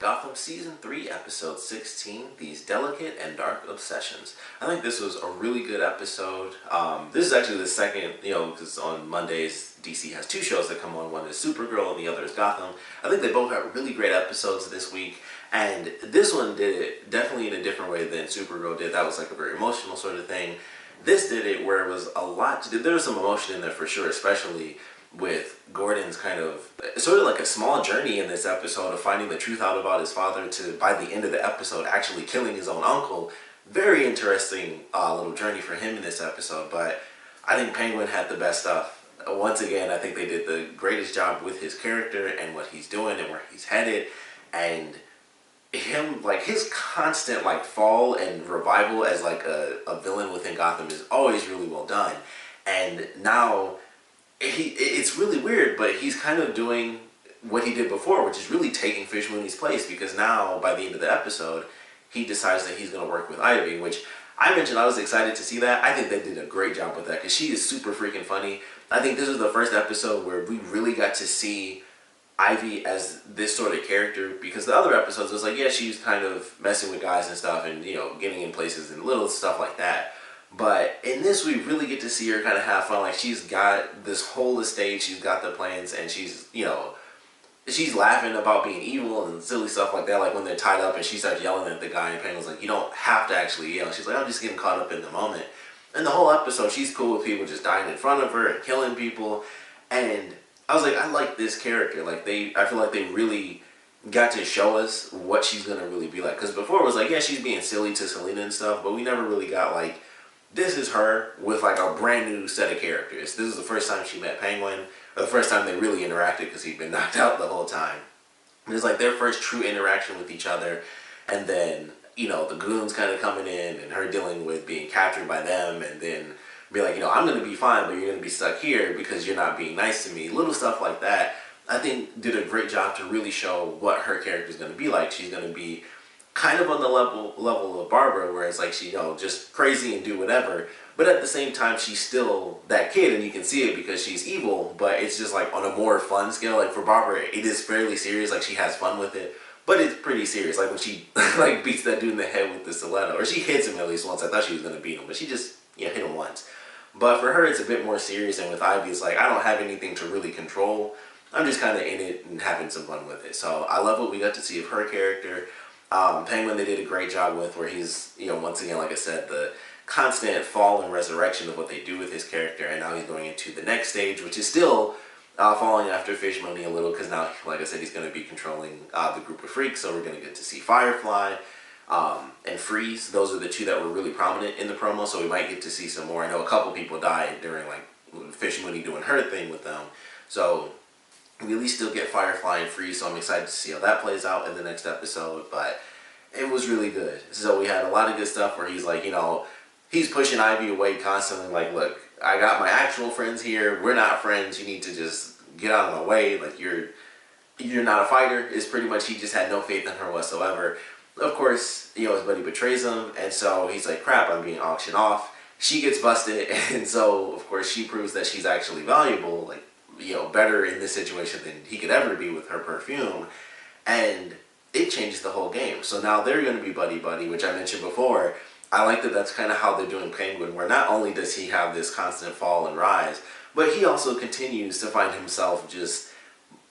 Gotham Season 3, Episode 16, These Delicate and Dark Obsessions. I think this was a really good episode. This is actually the second, because on Mondays, DC has two shows that come on. One is Supergirl and the other is Gotham. I think they both had really great episodes this week. And this one did it definitely in a different way than Supergirl did. That was like a very emotional sort of thing. This did it where it was a lot to do. There was some emotion in there for sure, especially with Gordon's kind of sort of like a small journey in this episode of finding the truth out about his father to, by the end of the episode, actually killing his own uncle. Very interesting little journey for him in this episode. But I think Penguin had the best stuff. Once again, I think they did the greatest job with his character and what he's doing and where he's headed. And him, like, his constant fall and revival as like a villain within Gotham is always really well done. And now it's really weird, but he's kind of doing what he did before, which is really taking Fish Mooney's place, because now by the end of the episode he decides that he's going to work with Ivy, which I mentioned I was excited to see that. I think they did a great job with that because she is super freaking funny. I think this was the first episode where we really got to see Ivy as this sort of character, because the other episodes was like, yeah, she's kind of messing with guys and stuff and, getting in places and little stuff like that. But in this, we really get to see her kind of have fun. Like, she's got this whole estate, she's got the plans, and she's, she's laughing about being evil and silly stuff like that. Like when they're tied up and she starts yelling at the guy, and Penguin's like, you don't have to actually yell. She's like, I'm just getting caught up in the moment. And the whole episode, she's cool with people just dying in front of her and killing people. And I was like, I like this character. Like, I feel like they really got to show us what she's going to really be like. Because before it was like, yeah, she's being silly to Selena and stuff, but we never really got this is her with a brand new set of characters. This is the first time she met Penguin, or the first time they really interacted, because he'd been knocked out the whole time. And it's their first true interaction with each other. And then, the goons kind of coming in and her dealing with being captured by them, and then be like, I'm going to be fine, but you're going to be stuck here because you're not being nice to me. Little stuff like that, I think, did a great job to really show what her character is going to be like. She's going to be kind of on the level of Barbara, where it's she, just crazy and do whatever. But at the same time, she's still that kid, and you can see it because she's evil, but it's just on a more fun scale. For Barbara, it is fairly serious. She has fun with it, but it's pretty serious. When she beats that dude in the head with the stiletto, or she hits him at least once. I thought she was going to beat him, but she just hit him once. But for her, it's a bit more serious, and with Ivy, it's I don't have anything to really control. I'm just kind of in it and having some fun with it. So I love what we got to see of her character. Penguin, they did a great job with, where he's, once again, like I said, the constant fall and resurrection of what they do with his character, and now he's going into the next stage, which is still falling after Fish Mooney a little, because now, like I said, he's going to be controlling the group of freaks, so we're going to get to see Firefly and Freeze. Those are the two that were really prominent in the promo, so we might get to see some more. I know a couple people died during, Fish Mooney doing her thing with them, so we at least still get Firefly and Freeze, so I'm excited to see how that plays out in the next episode. But it was really good. So we had a lot of good stuff where he's he's pushing Ivy away constantly. Look, I got my actual friends here. We're not friends. You need to just get out of my way. You're not a fighter. Is pretty much, he just had no faith in her whatsoever. Of course, his buddy betrays him, and so he's like, crap, I'm being auctioned off. She gets busted, and so, of course, she proves that she's actually valuable, better in this situation than he could ever be with her perfume, and it changes the whole game. So now they're going to be buddy-buddy, which I mentioned before. I like that that's kind of how they're doing Penguin, where not only does he have this constant fall and rise, but he also continues to find himself just,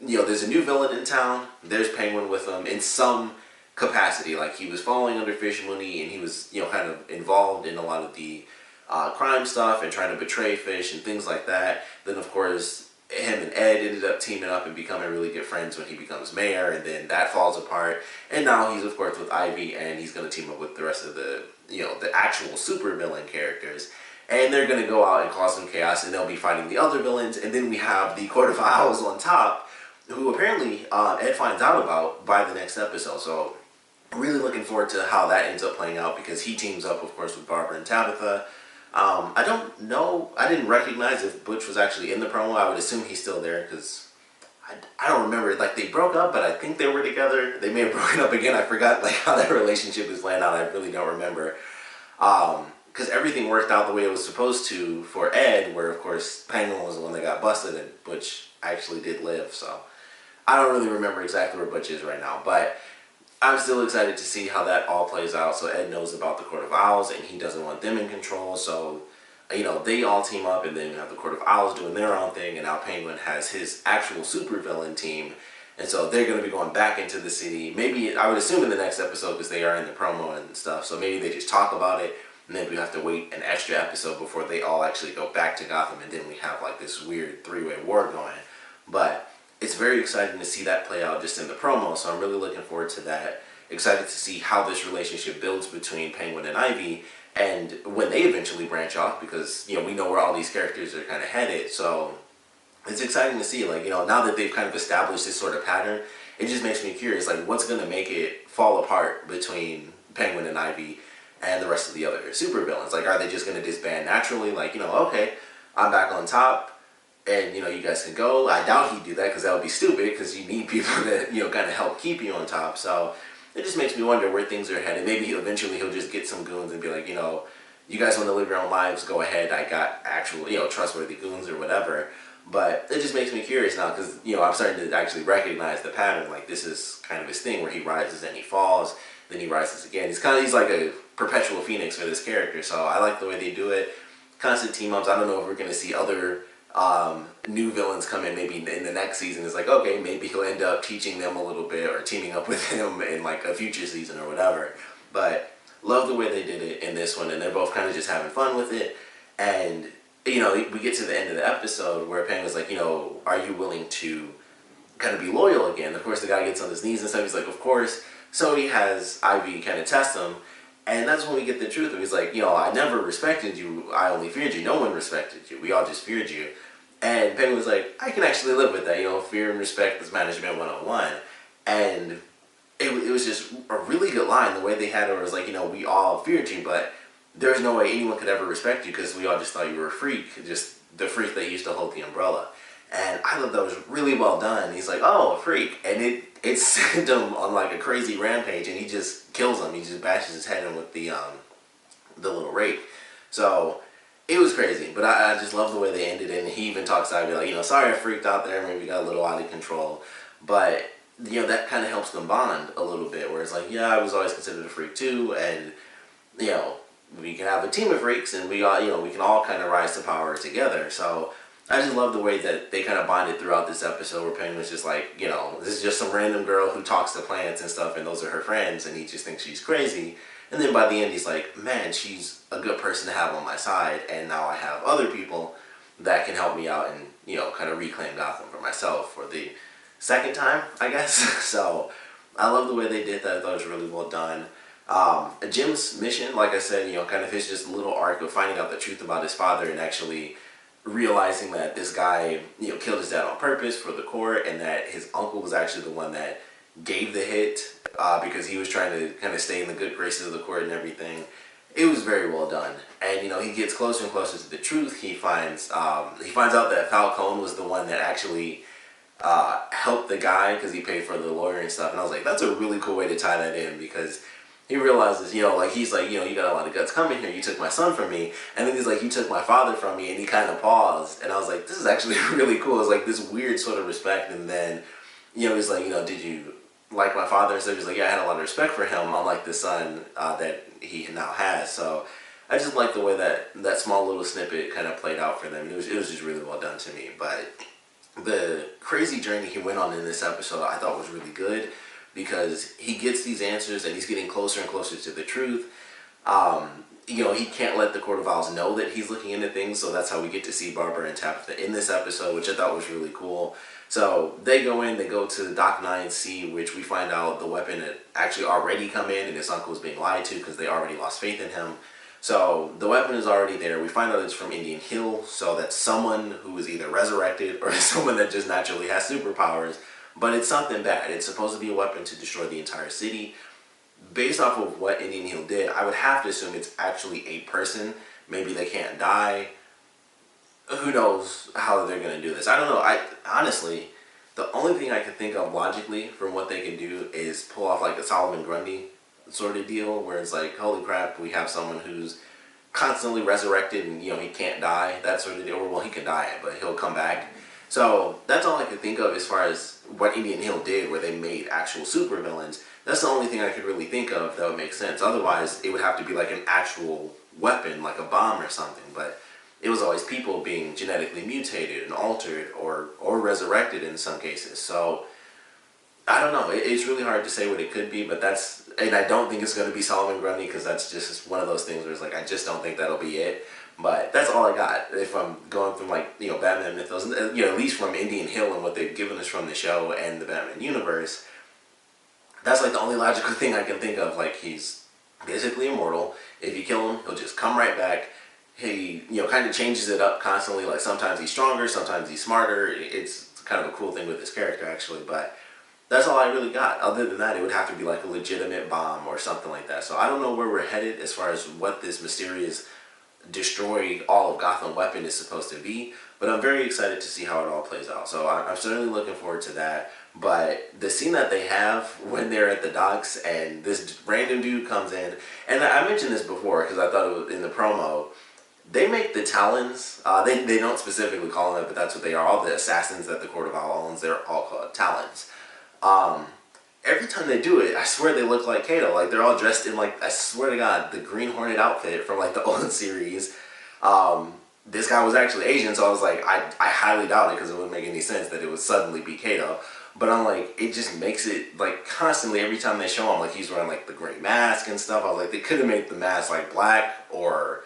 there's a new villain in town, there's Penguin with him in some capacity. He was following under Fish Mooney, and he was, kind of involved in a lot of the crime stuff and trying to betray Fish and things like that. Then, of course, him and Ed ended up teaming up and becoming really good friends when he becomes mayor, and then that falls apart. And now he's, of course, with Ivy, and he's going to team up with the rest of the, the actual super villain characters. And they're going to go out and cause some chaos, and they'll be fighting the other villains. And then we have the Court of Owls on top, who apparently Ed finds out about by the next episode. So really looking forward to how that ends up playing out, because he teams up, of course, with Barbara and Tabitha. I don't know, I didn't recognize if Butch was actually in the promo. I would assume he's still there, because I don't remember. They broke up, but I think they were together. They may have broken up again. I forgot how that relationship is playing out. I really don't remember. Because everything worked out the way it was supposed to for Ed, where, of course, Penguin was the one that got busted, and Butch actually did live. So I don't really remember exactly where Butch is right now. But I'm still excited to see how that all plays out. So Ed knows about the Court of Owls, and he doesn't want them in control. So, they all team up, and then you have the Court of Owls doing their own thing, and now Penguin has his actual supervillain team. And so they're going to be going back into the city. Maybe, I would assume in the next episode, because they are in the promo and stuff. So maybe they just talk about it, and then we have to wait an extra episode before they all actually go back to Gotham, and then we have like this weird three-way war going. But it's very exciting to see that play out just in the promo, so I'm really looking forward to that. Excited to see how this relationship builds between Penguin and Ivy, and when they eventually branch off, because we know where all these characters are kind of headed. So it's exciting to see, like, now that they've kind of established this sort of pattern, it just makes me curious, like, what's going to make it fall apart between Penguin and Ivy and the rest of the other supervillains? Like, are they just going to disband naturally? Like, okay, I'm back on top, and you guys can go. I doubt he'd do that, because that would be stupid, because you need people that kind of help keep you on top. So it just makes me wonder where things are headed. Maybe eventually he'll just get some goons and be like, you guys want to live your own lives, go ahead. I got actual trustworthy goons or whatever. But it just makes me curious now, because I'm starting to actually recognize the pattern. Like, this is kind of his thing, where he rises and he falls, then he rises again. He's like a perpetual phoenix for this character. So I like the way they do it. Constant team ups. I don't know if we're going to see other new villains come in maybe in the next season. It's like, okay, maybe he'll end up teaching them a little bit, or teaming up with him in like a future season or whatever. But love the way they did it in this one, and they're both kind of just having fun with it. And we get to the end of the episode where Penguin's like, are you willing to kind of be loyal again? Of course, the guy gets on his knees and stuff. He's like, of course. So he has Ivy kind of test him, and that's when we get the truth. And he's like, I never respected you. I only feared you. No one respected you. We all just feared you. And Penguin was like, I can actually live with that. Fear and respect is management 101. And it was just a really good line. The way they had it was like, we all feared you, but there's no way anyone could ever respect you, because we all just thought you were a freak, just the freak that used to hold the umbrella. And I thought that was really well done. He's like, oh, a freak. And it sent him on like a crazy rampage, and he just kills him. He just bashes his head in with the little rake. So it was crazy, but I just love the way they ended it. And he even talks to Ivy like, sorry I freaked out there, maybe got a little out of control. But, that kind of helps them bond a little bit, where it's like, yeah, I was always considered a freak too, and, we can have a team of freaks, and we all, we can all kind of rise to power together. So I just love the way that they kind of bonded throughout this episode, where Penguin's just like, this is just some random girl who talks to plants and stuff, and those are her friends, and he just thinks she's crazy. And then by the end, he's like, man, she's a good person to have on my side, and now I have other people that can help me out and, kind of reclaim Gotham for myself for the second time, I guess. So I love the way they did that. I thought it was really well done. Jim's mission, like I said, kind of his just little arc of finding out the truth about his father, and actually realizing that this guy, killed his dad on purpose for the court, and that his uncle was actually the one that gave the hit, because he was trying to kind of stay in the good graces of the court and everything. It was very well done. And he gets closer and closer to the truth. He finds out that Falcone was the one that actually helped the guy, because he paid for the lawyer and stuff. And I was like, that's a really cool way to tie that in, because he realizes, he's like, you got a lot of guts coming here. You took my son from me. And then he's like, you took my father from me. And he kind of paused. And I was like, this is actually really cool. It's like this weird sort of respect. And then, he's like, did you like my father? And so he's like, yeah, I had a lot of respect for him, unlike the son that he now has. So I just like the way that small little snippet kind of played out for them. It was just really well done to me. But the crazy journey he went on in this episode, I thought was really good, because he gets these answers, and he's getting closer and closer to the truth. He can't let the Court of Owls know that he's looking into things, so that's how we get to see Barbara and Tabitha in this episode, which I thought was really cool. So they go to Doc 9C, which we find out the weapon had actually already come in, and his uncle was being lied to because they already lost faith in him. So the weapon is already there. We find out it's from Indian Hill, so that's someone who is either resurrected or someone that just naturally has superpowers. But it's something bad. It's supposed to be a weapon to destroy the entire city. Based off of what Indian Hill did, I would have to assume it's actually a person. Maybe they can't die. Who knows how they're going to do this? I don't know. Honestly, the only thing I can think of logically from what they can do is pull off like a Solomon Grundy sort of deal, where it's like, holy crap, we have someone who's constantly resurrected, and he can't die, that sort of deal. Or, well, he can die, but he'll come back. So that's all I could think of as far as what Indian Hill did, where they made actual supervillains. That's the only thing I could really think of that would make sense. Otherwise, it would have to be like an actual weapon, like a bomb or something. But it was always people being genetically mutated and altered or resurrected in some cases. So I don't know. It's really hard to say what it could be, but and I don't think it's going to be Solomon Grundy, because that's just one of those things where it's like, I just don't think that'll be it. But that's all I got. If I'm going from Batman mythos, at least from Indian Hill and what they've given us from the show and the Batman universe, that's like the only logical thing I can think of. Like, he's basically immortal. If you kill him, he'll just come right back. He, kind of changes it up constantly. Like, sometimes he's stronger, sometimes he's smarter. It's kind of a cool thing with this character, actually. But that's all I really got. Other than that, it would have to be like a legitimate bomb or something like that. So I don't know where we're headed as far as what this mysterious destroy all of Gotham weapon is supposed to be, but I'm very excited to see how it all plays out. So I'm certainly looking forward to that. But the scene that they have when they're at the docks and this random dude comes in, and I mentioned this before because I thought it was in the promo, they make the Talons, they don't specifically call them that, but that's what they are. All the assassins that the Court of Owls, they're all called Talons. Every time they do it, I swear they look like Kato. Like, they're all dressed in, like, I swear to God, the Green Hornet outfit from, like, the old series. This guy was actually Asian, so I was like, I highly doubt it, because it wouldn't make any sense that it would suddenly be Kato. But I'm like, it just makes it, like, constantly, every time they show him, like, he's wearing, like, the gray mask and stuff. I was like, they could have made the mask, like, black, or,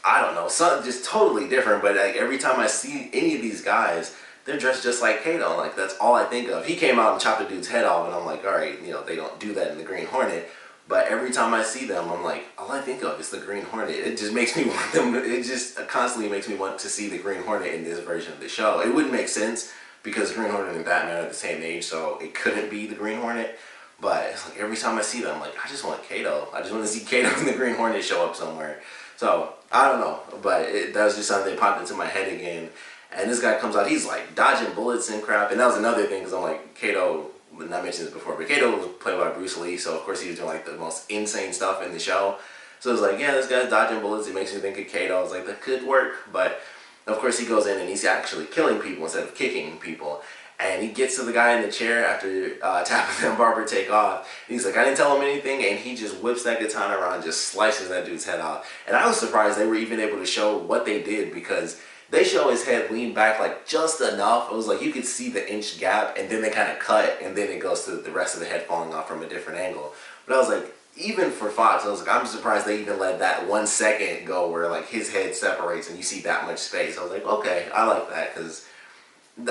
I don't know, something just totally different. But, like, every time I see any of these guys, they're dressed just like Kato. Like, that's all I think of. He came out and chopped a dude's head off, and I'm like, alright, they don't do that in the Green Hornet. But every time I see them, I'm like, all I think of is the Green Hornet. It just makes me want them, it just constantly makes me want to see the Green Hornet in this version of the show. It wouldn't make sense, because Green Hornet and Batman are the same age, so it couldn't be the Green Hornet. But it's like, every time I see them, I'm like, I just want Kato. I just want to see Kato and the Green Hornet show up somewhere. So, I don't know. But that was just something that popped into my head again. And this guy comes out, he's like dodging bullets and crap. And that was another thing, because I'm like, Kato, I mentioned this before, but Kato was played by Bruce Lee, so of course he was doing like the most insane stuff in the show. So it's like, yeah, this guy's dodging bullets, it makes me think of Kato. I was like, that could work. But of course he goes in and he's actually killing people instead of kicking people. And he gets to the guy in the chair after tapping them barber take off. And he's like, I didn't tell him anything. And he just whips that katana around and just slices that dude's head off. And I was surprised they were even able to show what they did, because they show his head lean back like just enough. It was like you could see the inch gap, and then they kind of cut, and then it goes to the rest of the head falling off from a different angle. But I was like, even for Fox, I was like, I'm surprised they even let that 1 second go where like his head separates and you see that much space. I was like, okay, I like that, because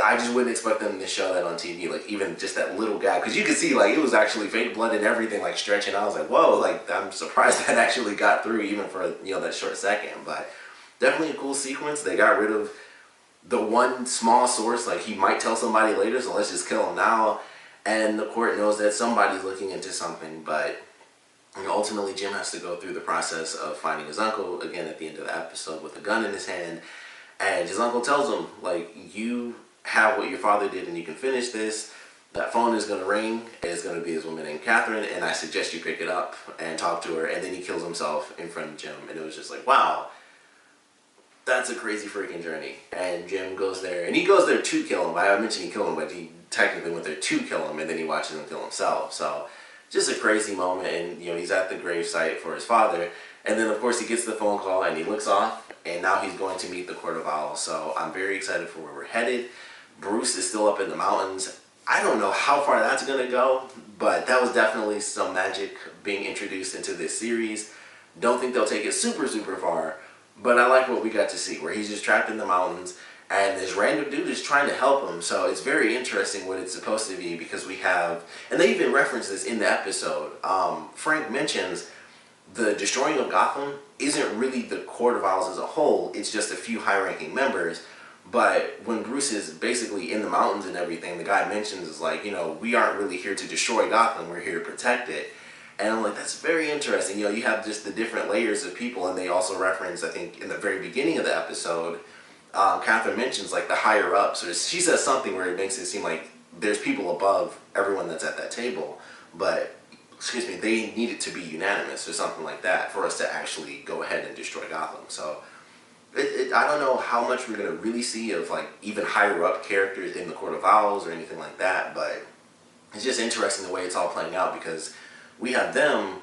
I just wouldn't expect them to show that on TV, like even just that little gap, because you could see like it was actually fake blood and everything like stretching. I was like, whoa, like I'm surprised that actually got through even for that short second. But definitely a cool sequence. They got rid of the one small source, like he might tell somebody later, so let's just kill him now. And the court knows that somebody's looking into something, but ultimately Jim has to go through the process of finding his uncle again at the end of the episode with a gun in his hand. And his uncle tells him, like, you have what your father did and you can finish this. That phone is going to ring. It's going to be his woman named Catherine, and I suggest you pick it up and talk to her. And then he kills himself in front of Jim. And it was just like, wow, that's a crazy freaking journey. And Jim goes there, and he goes there to kill him. I mentioned he killed him, but he technically went there to kill him, and then he watches him kill himself. So just a crazy moment. And he's at the gravesite for his father, and then of course he gets the phone call and he looks off, and now he's going to meet the Court of Owls. So I'm very excited for where we're headed. Bruce is still up in the mountains. I don't know how far that's going to go, but that was definitely some magic being introduced into this series. Don't think they'll take it super, super far, but I like what we got to see, where he's just trapped in the mountains, and this random dude is trying to help him. So it's very interesting what it's supposed to be, because we have, and they even reference this in the episode, Frank mentions the destroying of Gotham isn't really the Court of Owls as a whole, it's just a few high-ranking members. But when Bruce is basically in the mountains and everything, the guy mentions is like, we aren't really here to destroy Gotham, we're here to protect it. And I'm like, that's very interesting. You have just the different layers of people, and they also reference, I think, in the very beginning of the episode, Catherine mentions like the higher ups, or she says something where it makes it seem like there's people above everyone that's at that table, but they need it to be unanimous or something like that for us to actually go ahead and destroy Gotham. So I don't know how much we're gonna really see of like even higher up characters in the Court of Owls or anything like that, but it's just interesting the way it's all playing out because we have them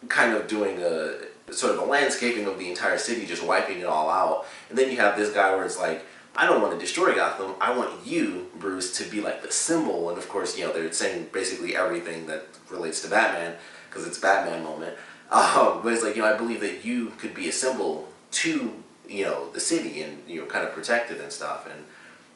kind of doing a sort of a landscaping of the entire city, just wiping it all out, and then you have this guy where it's like, I don't want to destroy Gotham. I want you, Bruce, to be like the symbol. And of course, they're saying basically everything that relates to Batman because it's Batman moment. But it's like, I believe that you could be a symbol to, the city and, kind of protect it and stuff. And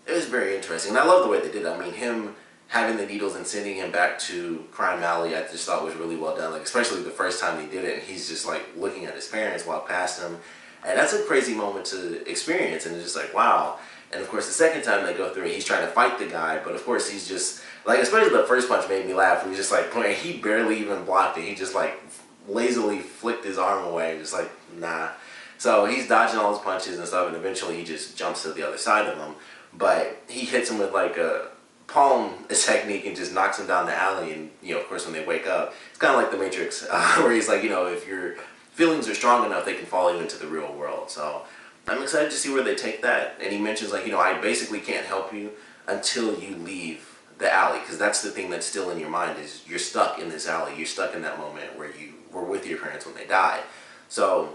it was very interesting. And I love the way they did it. I mean, him having the needles and sending him back to Crime Alley, I just thought was really well done. Like, especially the first time he did it, and he's just like looking at his parents walk past him. And that's a crazy moment to experience. And it's just like, wow. And of course, the second time they go through it, he's trying to fight the guy, but of course he's just, like, especially the first punch made me laugh. He was just like, he barely even blocked it. He just like lazily flicked his arm away, just like, nah. So he's dodging all his punches and stuff, and eventually he just jumps to the other side of him. But he hits him with like a palm technique and just knocks him down the alley. And, of course, when they wake up, it's kind of like the Matrix, where he's like, if your feelings are strong enough, they can follow you into the real world. So I'm excited to see where they take that. And he mentions like, I basically can't help you until you leave the alley, because that's the thing that's still in your mind, is you're stuck in this alley. You're stuck in that moment where you were with your parents when they died. So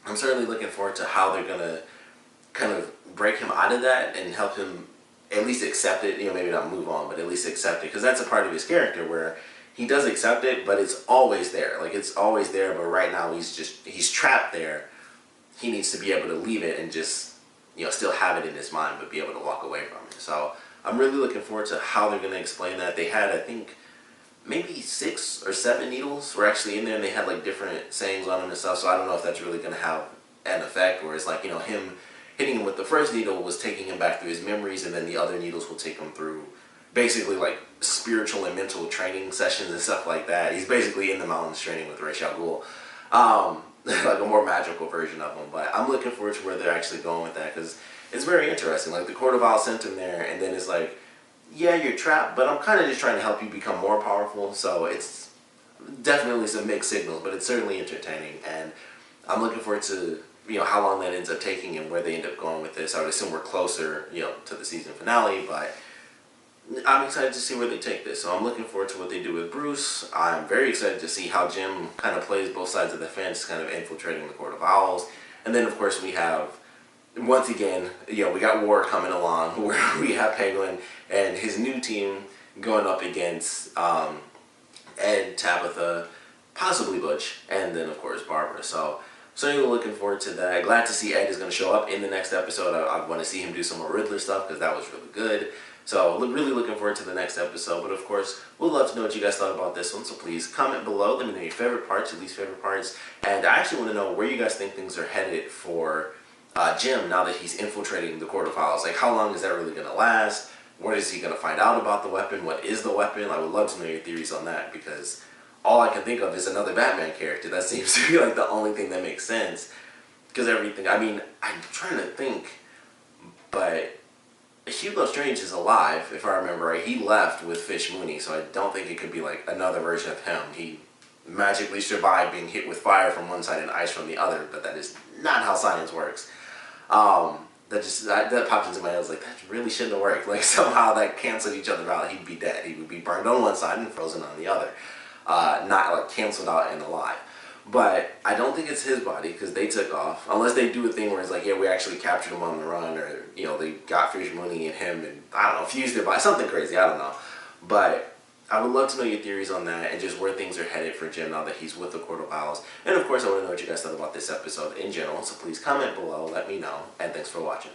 I'm certainly looking forward to how they're going to kind of break him out of that and help him at least accept it, maybe not move on, but at least accept it, because that's a part of his character where he does accept it, but it's always there. Like, it's always there, but right now he's trapped there. He needs to be able to leave it and just, still have it in his mind, but be able to walk away from it. So I'm really looking forward to how they're going to explain that. They had, I think, maybe 6 or 7 needles were actually in there, and they had like different sayings on them and stuff, so I don't know if that's really going to have an effect, where it's like, him hitting him with the first needle was taking him back through his memories, and then the other needles will take him through basically like spiritual and mental training sessions and stuff like that. He's basically in the mountains training with Ra's al Ghul. Like a more magical version of him. But I'm looking forward to where they're actually going with that, because it's very interesting. Like, the Court of Owls sent him there, and then it's like, yeah, you're trapped, but I'm kind of just trying to help you become more powerful. So it's definitely some mixed signals, but it's certainly entertaining. And I'm looking forward to, how long that ends up taking and where they end up going with this. I would assume we're closer, to the season finale, but I'm excited to see where they take this. So I'm looking forward to what they do with Bruce. I'm very excited to see how Jim kind of plays both sides of the fence, kind of infiltrating the Court of Owls. And then, of course, we have, once again, we got War coming along, where we have Penguin and his new team going up against Ed, Tabitha, possibly Butch, and then, of course, Barbara. So certainly looking forward to that. Glad to see Ed is going to show up in the next episode. I want to see him do some more Riddler stuff, because that was really good. So really looking forward to the next episode. But of course, we'd love to know what you guys thought about this one. So please comment below. Let me know your favorite parts, your least favorite parts. And I actually want to know where you guys think things are headed for Jim now that he's infiltrating the Court of Owls. Like, how long is that really going to last? When is he going to find out about the weapon? What is the weapon? I would love to know your theories on that, because all I can think of is another Batman character. That seems to be like the only thing that makes sense. Because everything, I mean, I'm trying to think, but Hugo Strange is alive, if I remember right. He left with Fish Mooney, so I don't think it could be like another version of him. He magically survived being hit with fire from one side and ice from the other, but that is not how science works. That popped into my head. I was like, that really shouldn't have worked. Like, somehow that canceled each other out. He'd be dead. He would be burned on one side and frozen on the other. Not like canceled out and alive. But I don't think it's his body, because they took off. Unless they do a thing where it's like, yeah, we actually captured him on the run, or, they got Fish Mooney and him and, I don't know, fused their body. Something crazy, I don't know. But I would love to know your theories on that and just where things are headed for Jim now that he's with the Court of Owls. And of course, I want to know what you guys thought about this episode in general. So please comment below, let me know, and thanks for watching.